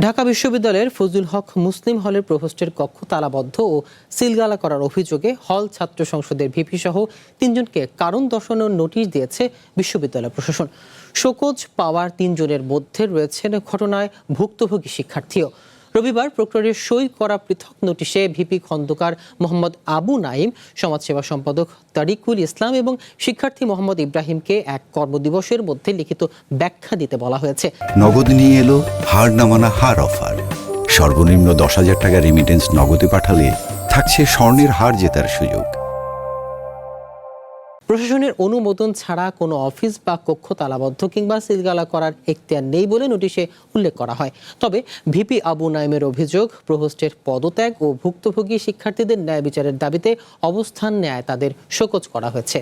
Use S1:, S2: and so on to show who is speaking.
S1: ঢাকা বিশ্ববিদ্যালয়ের ফজলুল হক মুসলিম হলের প্রভোস্টের কক্ষ তালাবদ্ধ ও সিলগালা করার অভিযোগে হল ছাত্র সংসদের ভিপি সহ 3 জনকে কারণ দর্শানোর নোটিশ দিয়েছে বিশ্ববিদ্যালয় প্রশাসন। শোকজ পাওয়ার 3 জনের মধ্যে রয়েছেন ঘটনায় ভুক্তভোগী শিক্ষার্থীও। রবিবার প্রক্টরের সই করা পৃথক নোটিশে ভিপি খন্দকার মোহাম্মদ আবু নাইম, সমাজসেবা সম্পাদক তারিকুল ইসলাম এবং শিক্ষার্থী মোহাম্মদ ইব্রাহিমকে এক কর্মদিবসের মধ্যে লিখিত ব্যাখ্যা দিতে বলা হয়েছে।
S2: নগদ নিয়ে এলো হার না মানা হার অফার। সর্বনিম্ন 10,000 টাকা রেমিটেন্স নগদে পাঠালে থাকছে স্বর্ণের হার জেতার সুযোগ।
S1: প্রশাসনের অনুমোদন ছাড়া কোনো অফিস বা কক্ষ তালাবদ্ধ কিংবা সিলগালা করার এখতিয়ার নেই বলে নোটিশে উল্লেখ করা হয়। তবে ভিপি আবু নাইমের অভিযোগ, প্রভোস্টের পদত্যাগ ও ভুক্তভোগী শিক্ষার্থীদের ন্যায় বিচারের দাবিতে অবস্থান নেয় তাদের শোকজ করা হয়েছে।